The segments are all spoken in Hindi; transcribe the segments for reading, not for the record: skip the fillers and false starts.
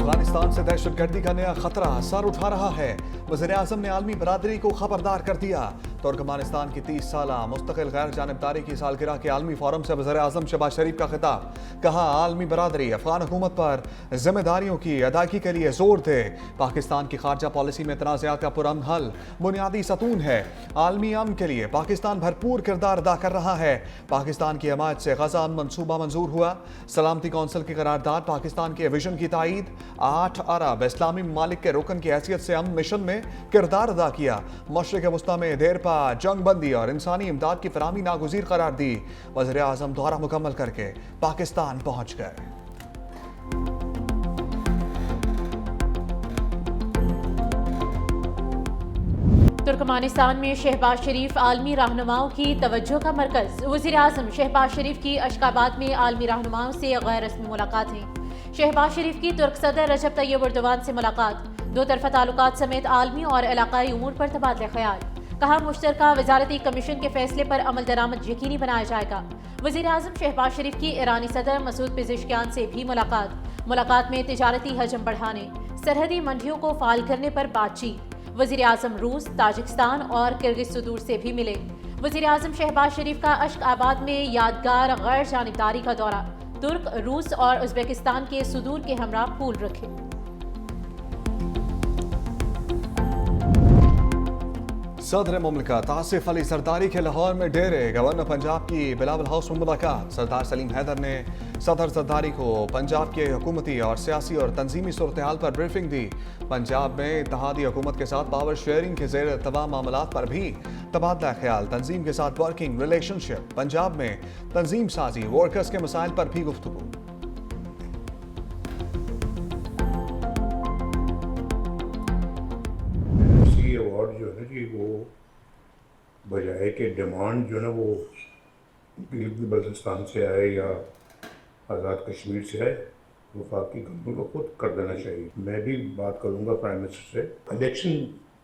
अफगानिस्तान से दहशतगर्दी का नया खतरा सर उठा रहा है। वज़ीर-ए-आज़म ने आलमी बरादरी को खबरदार कर दिया। तुर्कमानिस्तान की 30 साला मुस्तकिल गैर जानिबदारी की सालगिरह के आलमी फोरम से वज़ीर-ए-आज़म शहबाज शरीफ का खिताब। कहा, आलमी बरादरी अफगान हुकूमत पर जिम्मेदारियों की अदायगी के लिए जोर दे। पाकिस्तान की खारजा पॉलिसी में तनाज़ात का पुरअमन हल बुनियादी सतून है। आलमी अमन के लिए पाकिस्तान भरपूर किरदार अदा कर रहा है। पाकिस्तान की हमायत से गजा मनसूबा मंजूर हुआ। सलामती कौंसिल की करारदाद पाकिस्तान के विजन की तायीद। 8 अरब इस्लामी ममालिक के रुकन की हैसियत से अमन मिशन में किरदार अदा किया। मशरिक वस्ता में देरपा जंग बंदी और इंसानी इमदाद की फराहमी नागुज़ीर करार दी। वज़ीर-ए-आज़म दौरा मुकम्मल करके पाकिस्तान पहुंच गए। तुर्कमानिस्तान में शहबाज शरीफ आलमी रहनुमाओं की तवज्जो का मरकज। वज़ीर-ए-आज़म शहबाज शरीफ की अशकाबाद में आलमी रहनुमाओं से गैर रस्मी मुलाकातें। शहबाज शरीफ की तुर्क सदर रजब तैयब एर्दोगान से मुलाकात। दो तरफा ताल्लुकात समेत आलमी और इलाकाई उमूर पर तबादला ख्याल। कहा, मुश्तरका वजारती कमीशन के फैसले पर अमल दरामद यकीनी बनाया जाएगा। वज़ीर-ए-आज़म शहबाज शरीफ की ईरानी सदर मसूद पेज़ेशकियान से भी मुलाकात में तिजारती हजम बढ़ाने, सरहदी मंडियों को फाल करने पर बातचीत। वज़ीर-ए-आज़म रूस, ताजिकिस्तान और किर्गिज़ सुदूर से भी मिले। वज़ीर-ए-आज़म शहबाज शरीफ का अशकाबाद में यादगार गैर जानिबदारी का दौरा। तुर्क, रूस और उज़्बेकिस्तान के सुदूर के हमरा फूल रखे। सदर मुमलिकत आसिफ अली सरदारी के लाहौर में डेरे। गवर्नर पंजाब की बिलावल हाउस में मुलाकात। सरदार सलीम हैदर ने सदर सरदारी को पंजाब के हुकूमती और सियासी और तंजीमी सूरत हाल पर ब्रीफिंग दी। पंजाब में इत्तेहादी हुकूमत के साथ पावर शेयरिंग के ज़ेर तमाम मामलात पर भी तबादला ख्याल। तंजीम के साथ वर्किंग रिलेशनशिप। पंजाब में तंजीम साजी, वर्कर्स के मसाइल पर भी गुफ्तगू। अवार्ड जो है जी वो बजाय के डिमांड जो है वो गिलगित बल्तिस्तान से आए या आज़ाद कश्मीर से आए, वफाकी गवर्नमेंट को खुद कर देना चाहिए। मैं भी बात करूंगा प्राइम मिनिस्टर से, इलेक्शन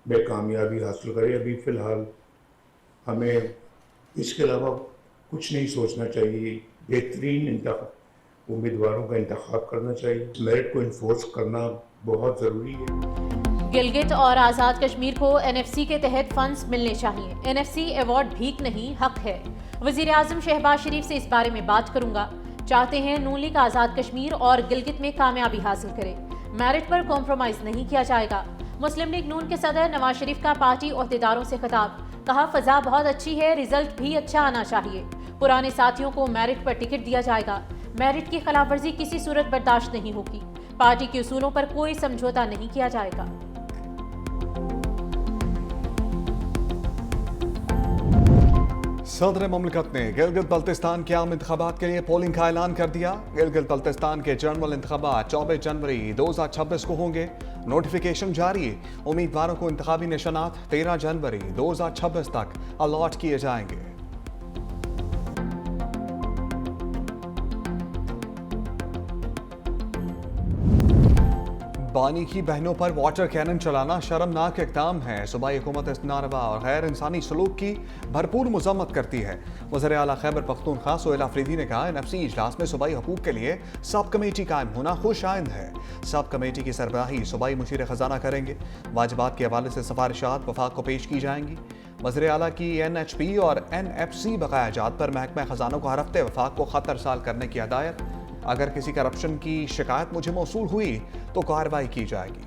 में कामयाबी हासिल करें। अभी फ़िलहाल हमें इसके अलावा कुछ नहीं सोचना चाहिए। बेहतरीन उम्मीदवारों का इंतखाब करना चाहिए। मेरिट को इन्फोर्स करना बहुत ज़रूरी है। गिलगित और आज़ाद कश्मीर को एनएफसी के तहत फंड्स मिलने चाहिए। एनएफसी अवार्ड भीख नहीं, हक है। वज़ीर-ए-आज़म शहबाज शरीफ से इस बारे में बात करूंगा। चाहते हैं नून लीग आज़ाद कश्मीर और गिलगित में कामयाबी हासिल करे। मेरिट पर कॉम्प्रोमाइज नहीं किया जाएगा। मुस्लिम लीग नून के सदर नवाज शरीफ का पार्टी ओहदेदारों से खिताब। कहा, फ़ज़ा बहुत अच्छी है, रिजल्ट भी अच्छा आना चाहिए। पुराने साथियों को मेरिट पर टिकट दिया जाएगा। मेरिट की खिलाफ वर्जी किसी सूरत बर्दाश्त नहीं होगी। पार्टी के उसूलों पर कोई समझौता नहीं किया जाएगा। सदर मुमलिकत ने गिलगित बल्तिस्तान के आम इंतखाबात के लिए पोलिंग का ऐलान कर दिया। गिलगित बल्तिस्तान के जनरल इंतखाबात 24 जनवरी 2026 को होंगे। नोटिफिकेशन जारी। उम्मीदवारों को इंतखाबी निशानात 13 जनवरी 2026 तक अलॉट किए जाएंगे। बानी की बहनों पर वाटर कैनन चलाना शर्मनाक इक़दाम है। सूबाई हुकूमत इस नारवा और गैर इंसानी सलूक की भरपूर मजम्मत करती है। वज़ीर आला खैबर पख्तूनख्वा सोहेल आफरीदी ने कहा, एनएफसी इजलास में सूबाई हकूक़ के लिए सब कमेटी कायम होना खुश आइंद है। सब कमेटी की सरबराही सूबाई मुशीर ख़जाना करेंगे। वाजिबात के हवाले से सिफारिशात वफाक को पेश की जाएंगी। वज़ीर आला की NHP और NFC बकाया जात पर महकमा ख़जानों को हर हफ्ते वफाक को ख़त अरसाल करने की हदायत। अगर किसी करप्शन की शिकायत मुझे मौसूल हुई तो कार्रवाई की जाएगी।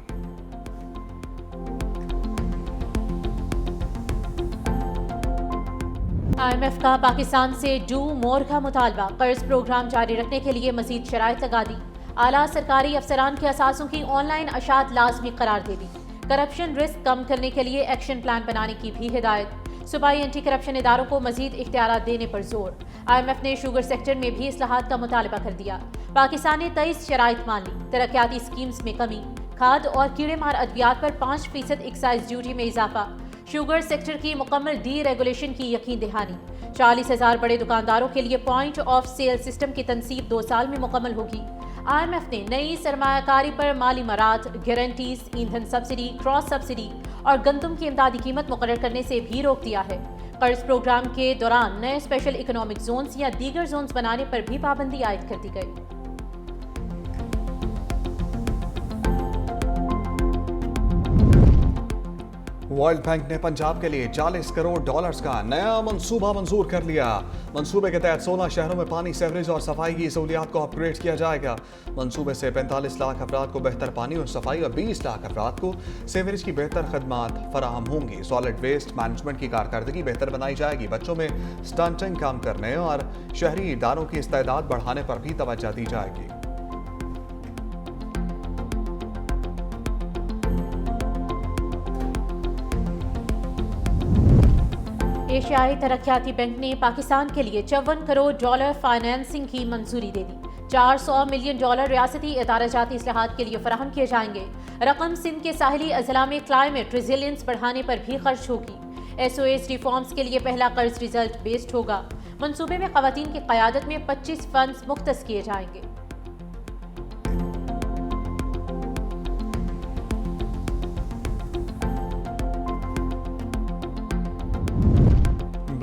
IMF का पाकिस्तान से डू मोर का मुतालबा। कर्ज प्रोग्राम जारी रखने के लिए मजीद शराइत लगा दी। आला सरकारी अफसरान के असासों की ऑनलाइन अशात लाजमी करार दे दी। करप्शन रिस्क कम करने के लिए एक्शन प्लान बनाने की भी हिदायत। सूबाई एंटी करप्शन इदारों को मजीद इख्तियारात देने पर जोर। IMF ने शुगर सेक्टर में भी इस्लाहात का मुतालबा कर दिया। पाकिस्तान ने 23 शराइत मान ली। तरक्याती स्कीम्स में कमी। खाद और कीड़े मार अद्वियात पर 5% एक्साइज ड्यूटी में इजाफा। शुगर सेक्टर की मुकम्मल डी रेगुलेशन की यकीन दहानी। 40,000 बड़े दुकानदारों के लिए पॉइंट ऑफ सेल सिस्टम की तनसीब 2 साल में मुकम्मल होगी। IMF ने नई सरमायाकारी पर माली मरात, गारंटीज, ईंधन सब्सिडी, क्रॉस सब्सिडी और गंदम की इमदादी कीमत मुकर्रर करने से भी रोक दिया है। कर्ज प्रोग्राम के दौरान नए स्पेशल इकोनॉमिक जोन्स या दीगर जोन्स बनाने पर भी पाबंदी आयद कर दी गई। वर्ल्ड बैंक ने पंजाब के लिए $40 करोड़ का नया मंसूबा मंजूर कर लिया। मंसूबे के तहत 16 शहरों में पानी, सीवरेज और सफाई की सहूलियात को अपग्रेड किया जाएगा। मंसूबे से 45 लाख अफराद को बेहतर पानी और सफाई और 20 लाख अफराद को सीवरेज की बेहतर खदमात फराहम होंगी। सॉलिड वेस्ट मैनेजमेंट की कारकर्दगी बेहतर बनाई जाएगी। बच्चों में स्टंटिंग कम करने और शहरी इदारों की इस्तेदाद बढ़ाने पर भी तवज्जो दी जाएगी। एशियाई तरक्याती बैंक ने पाकिस्तान के लिए $54 करोड़ फाइनेंसिंग की मंजूरी दे दी। $400 मिलियन रियासती इदाराजाती इस्लाहात के लिए फराहम किए जाएंगे। रकम सिंध के साहिली अजला में क्लाइमेट रेजिलियंस बढ़ाने पर भी खर्च होगी। SOS रिफॉर्म्स के लिए पहला कर्ज रिजल्ट बेस्ड होगा। मंसूबे में खवातीन की क़यादत में 25 फंड्स मुख्तस किए जाएंगे।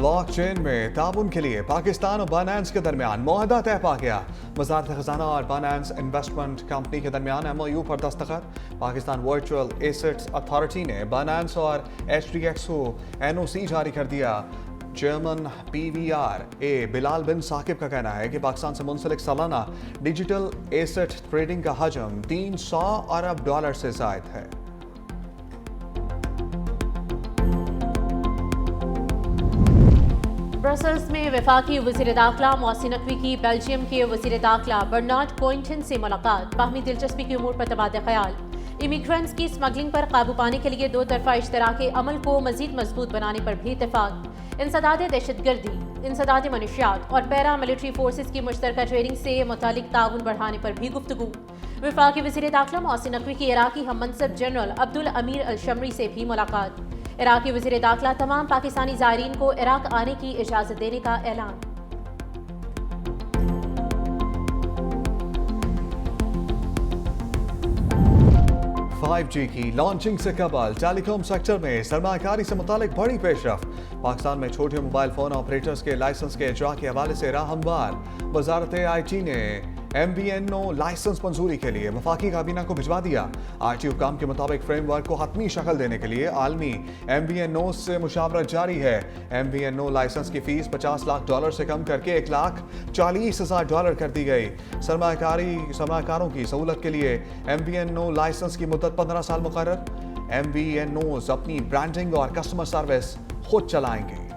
ब्लॉकचेन में ताउन के लिए पाकिस्तान और बाइनेंस के दरमियान मुआहदा तय पा गया। वज़ारत खजाना और बाइनेंस इन्वेस्टमेंट कंपनी के दरमियान MOU पर दस्तखत। पाकिस्तान वर्चुअल एसेट्स अथॉरिटी ने बाइनेंस और HDX को NOC जारी कर दिया। चेयरमैन PVR बिलाल बिन साकिब का कहना है कि पाकिस्तान से मुंसलिक सालाना डिजिटल एसेट ट्रेडिंग का हजम $300 अरब से ज़ायद है। ब्रसल्स में वफाकी वज़ीर दाखिला मोहसिन नकवी की बेल्जियम के वज़ीर दाखिला बर्नार्ड कोइंटन से मुलाकात। बाहमी दिलचस्पी की उमूर पर तबादला ख्याल। इमिग्रेंट्स की स्मगलिंग पर काबू पाने के लिए दो तरफा इश्तराक अमल को मजीद मजबूत बनाने पर भी इत्तेफाक। इंसदाद दहशतगर्दी, इंसदाद मनशियात और पैरा मिलिट्री फोर्सेज की मुश्तरका ट्रेनिंग से मुतालिक ताउन बढ़ाने पर भी गुफ्तगू। वफाकी वज़ीर दाखिला मोहसिन नकवी की इराकी हम मनसब जनरल अब्दुल अमीर अल शमरी से भी मुलाकात। इराकी वज़ीर दाखिला तमाम पाकिस्तानी ज़ायरीन को इराक आने की इजाज़त देने का ऐलान। $5G की लॉन्चिंग से कबल टेलीकॉम सेक्टर में सरमायाकारी से मुतालिक बड़ी पेशरफ। पाकिस्तान में छोटे मोबाइल फोन ऑपरेटर्स के लाइसेंस के इजरा के हवाले से राह हमवार। वजारत IT ने MVNO लाइसेंस मंजूरी के लिए वफाकी काबीना को भिजवा दिया। RT हुकाम के मुताबिक फ्रेमवर्क को हतमी शक्ल देने के लिए आलमी MVNO से मुशावरत जारी है। MVNO लाइसेंस की फीस $50 लाख से कम करके $1,40,000 कर दी गई। सरमाकारों की सहूलत के लिए MVNO लाइसेंस की मुद्दत 15 साल मुकर्रर। MVNOs अपनी ब्रांडिंग और कस्टमर सर्विस खुद चलाएंगे।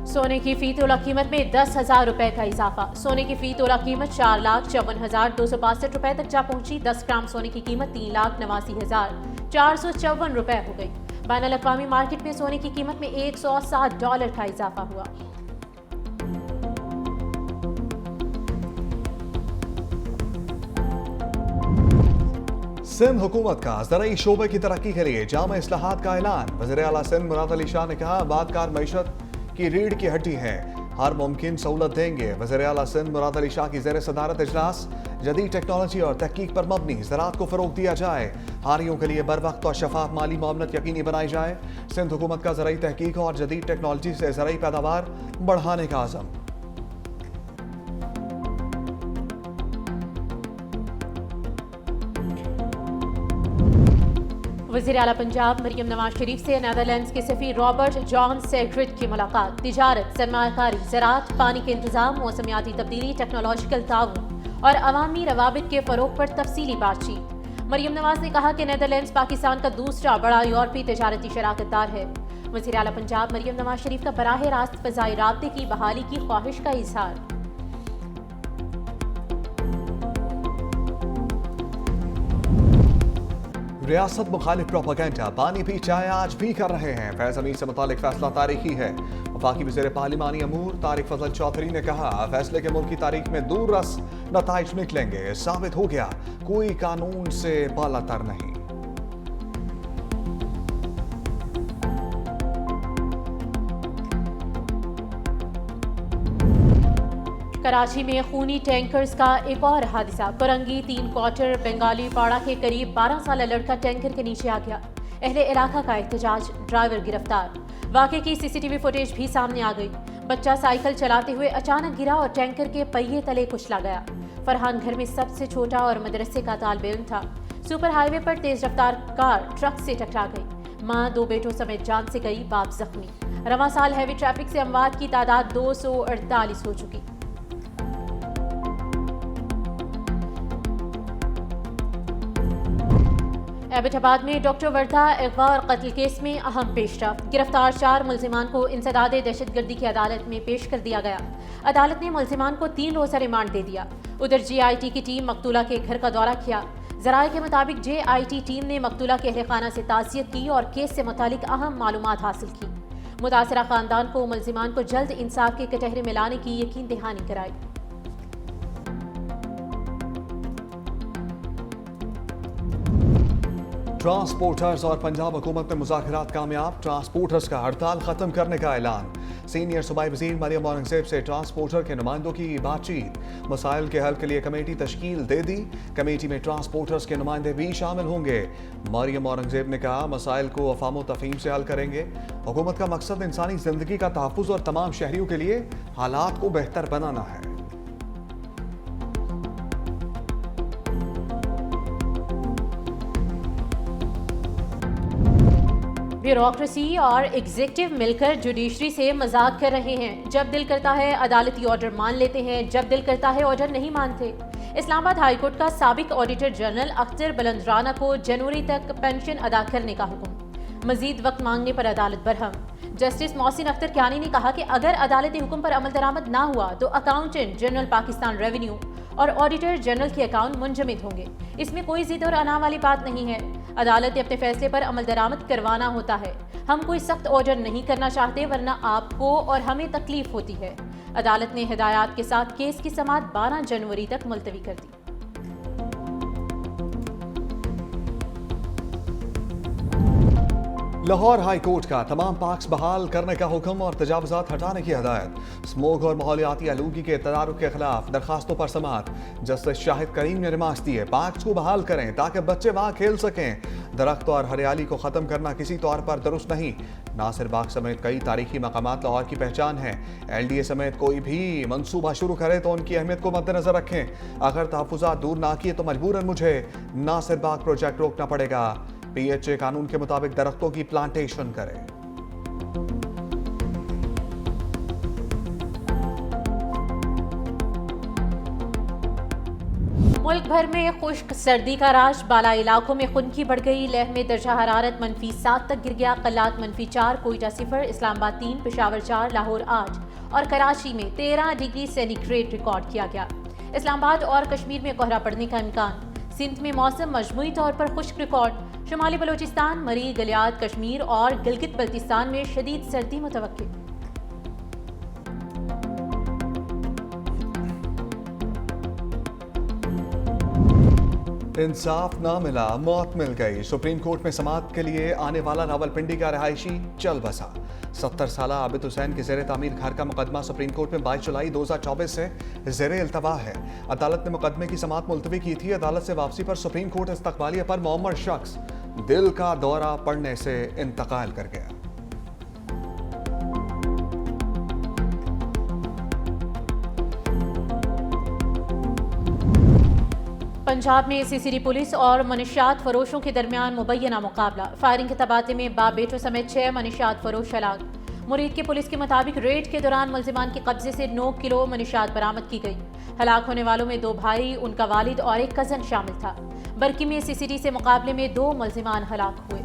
सोने की फी तोला कीमत में 10,000 रुपए का इजाफा। सोने की फी तोला कीमत 4,54,262 रुपए तक जा पहुंची। 10 ग्राम सोने की कीमत 3,89,454 रुपए हो गई। बैनुल अक़वामी मार्केट में सोने की कीमत में $107 का इजाफा हुआ। सिंध हुकूमत का ज़राई शोबे की तरक्की के लिए जामा इस्लाहात का ऐलान। वज़ीर आला सिंध मुराद अली शाह ने कहा, आबादकार मईशत की रीढ़ की हड्डी है, हर मुमकिन सहूलत देंगे। वज़ीर आला सिंध मुराद अली शाह की ज़ेर सदारत इजलास। जदीद टेक्नोलॉजी और तहकीक पर मबनी ज़राअत को फ़रोग़ दिया जाए। हारियों के लिए बर वक्त और शफाफ माली मामलत यकीनी बनाई जाए। सिंध हुकूमत का ज़राई तहकीक और जदीद टेक्नोलॉजी से ज़राई पैदावार बढ़ाने का आज़म। वज़ीर आला पंजाब मरियम नवाज शरीफ से नीदरलैंड्स के सफ़ीर रॉबर्ट जॉन सेग्रिड की मुलाकात। तिजारत, सरमायाकारी, ज़राअत, पानी के इंतज़ाम, मौसमियाती तब्दीली, टेक्नोलॉजिकल ताउन और अवामी रवाबित के फ़रोग़ पर तफसीली बातचीत। मरियम नवाज ने कहा कि नीदरलैंड्स पाकिस्तान का दूसरा बड़ा यूरोपी तजारती शराकतदार है। वज़ीर आला पंजाब मरियम नवाज शरीफ का बराह रास्त फ़ज़ाई राब्ते की बहाली की ख्वाहिश का इज़हार। रियासत मुखालिफ प्रोपेगेंडा पानी पी चाय आज भी कर रहे हैं। फैज़ अमीर से मुतालिक फैसला तारीखी है। वफाकी वज़ीर पार्लिमानी अमूर तारिक फजल चौधरी ने कहा, फैसले के मुल्क की तारीख में दूर रस नताइज निकलेंगे। साबित हो गया कोई कानून से बालातर नहीं। कराची में खूनी टैंकर्स का एक और हादसा। कोरंगी 3 क्वार्टर बंगाली पाड़ा के करीब 12 साल लड़का टैंकर के नीचे आ गया। अहले इलाका का एहतजाज, ड्राइवर गिरफ्तार। वाक़े की CCTV फुटेज भी सामने आ गई। बच्चा साइकिल चलाते हुए अचानक गिरा और टैंकर के पहिए तले कुचला गया। फरहान घर में सबसे छोटा और मदरसे का तालिब इल्म था। सुपर हाईवे पर तेज रफ्तार कार ट्रक से टकरा गई। मां 2 बेटों समेत जान से गई, बाप जख्मी। रवां साल हैवी ट्रैफिक से अमवात की तादाद 248 हो चुकी। एबटाबाद में डॉक्टर वर्धा अगवा और कत्ल केस में अहम पेशरफ्त। गिरफ्तार 4 मुल्जिमान को इंसदाद दहशतगर्दी की अदालत में पेश कर दिया गया। अदालत ने मुल्जिमान को 3 रोज़ा रिमांड दे दिया। उधर JIT की टीम मकतूला के घर का दौरा किया। ज़राए के मुताबिक JIT टीम ने मकतूला के अहले खाना से ताज़ियत की और केस से मुतालिक अहम मालूमात हासिल की। मुतासरा खानदान को मुल्जिमान को जल्द इंसाफ के कटहरे में लाने की यकीन दहानी कराई। ट्रांसपोर्टर्स और पंजाब हुकूमत में मुज़ाकरात कामयाब। ट्रांसपोर्टर्स का हड़ताल खत्म करने का ऐलान। सीनियर सूबाई वज़ीर मरियम औरंगज़ेब से ट्रांसपोर्टर के नुमाइंदों की बातचीत। मसाइल के हल के लिए कमेटी तश्कील दे दी। कमेटी में ट्रांसपोर्टर्स के नुमाइंदे भी शामिल होंगे। मरियम औरंगज़ेब ने कहा मसाइल को अफ़ाम तफ़हीम से हल करेंगे। हुकूमत का मकसद इंसानी ज़िंदगी का तहफ़्फ़ुज़ और तमाम शहरियों के लिए हालात को बेहतर बनाना है। ब्यूरोक्रेसी और एग्जीक्यूटिव मिलकर जुडिशरी से मजाक कर रहे हैं। जब दिल करता है अदालती ऑर्डर मान लेते हैं, जब दिल करता है ऑर्डर नहीं मानते। इस्लामाबाद हाई कोर्ट का साबिक ऑडिटर जनरल अख्तर बुलंद राना को जनवरी तक पेंशन अदा करने का हुक्म। मजीद वक्त मांगने पर अदालत बरहम। जस्टिस मोहसिन अख्तर कियानी ने कहा कि अगर अदालती हुक्म पर अमल दरामद ना हुआ तो अकाउंटेंट जनरल पाकिस्तान रेवेन्यू और ऑडिटर जनरल के अकाउंट मुंजमद होंगे। इसमें कोई जिद और अना वाली बात नहीं है। अदालत ने अपने फैसले पर अमल दरामद करवाना होता है। हम कोई सख्त ऑर्डर नहीं करना चाहते, वरना आपको और हमें तकलीफ होती है। अदालत ने हिदायत के साथ केस की समाअत 12 जनवरी तक मुलतवी कर दी। लाहौर हाई कोर्ट का तमाम पार्क्स बहाल करने का हुक्म और तजावुज़ात हटाने की हदायत। स्मोक और माहौलियाती आलूगी के तदारुक के खिलाफ दरखास्तों पर समाअत। जस्टिस शाहिद करीम ने रिमार्क्स दिए पार्क्स को बहाल करें ताकि बच्चे वहाँ खेल सकें। दरख्त और हरियाली को ख़त्म करना किसी तौर पर दुरुस्त नहीं। नासिर बाग समेत कई तारीखी मकामात लाहौर की पहचान है। LDA समेत कोई भी मंसूबा शुरू करे तो उनकी अहमियत को मद्देनजर रखें। अगर तहफ़्फ़ुज़ात दूर ना किए तो मजबूरन मुझे नासिर बाग प्रोजेक्ट रोकना पड़ेगा। PHA कानून के मुताबिक दरख्तों की प्लांटेशन करें। मुल्क भर में खुश्क सर्दी का राज। बाला इलाकों में खुनकी बढ़ गई। लेह में दर्जा हरारत -7 तक गिर गया। कल्लात -4, कोयटा 0, इस्लामाबाद 3, पेशावर 4, लाहौर 8 और कराची में 13 डिग्री सेंटीग्रेड रिकॉर्ड किया गया। इस्लामाबाद और कश्मीर में कोहरा पड़ने का इम्कान। सिंध में मौसम मजमूई तौर पर खुश्क रिकॉर्ड। शुमाली बलोचिस्तान, मरी, गलियात, कश्मीर और गिलगित बल्तिस्तान में शदीद सर्दी मुतवक्किल। इंसाफ ना मिला, मौत मिल गई। सुप्रीम कोर्ट में समाअत के लिए आने वाला रावलपिंडी का रिहायशी चल बसा। 70 साल आबिद हुसैन के ज़ेर तामीर घर का मुकदमा सुप्रीम कोर्ट में 22 जुलाई 2024 से ज़ेर इल्तवा है। अदालत ने मुकदमे की समाअत मुलतवी की थी। अदालत से वापसी पर सुप्रीम कोर्ट इस्तकबालिया पर मुअम्मर शख्स दिल का दौरा पड़ने से इंतकाल कर गया। पंजाब में CCD पुलिस और मनशियात फरोशों के दरमियान मुबैना मुकाबला। फायरिंग के तबादले में बाप बेटों समेत 6 मनशियात फरोश हलाक। मुरीद के पुलिस के मुताबिक रेड के दौरान मुल्जिमान के कब्जे से 9 किलो मनशियात बरामद की गई। हलाक होने वालों में 2 भाई, उनका वालिद और एक कजन शामिल था। बरकी में CCD से मुकाबले में 2 मुल्जिमान हलाक हुए।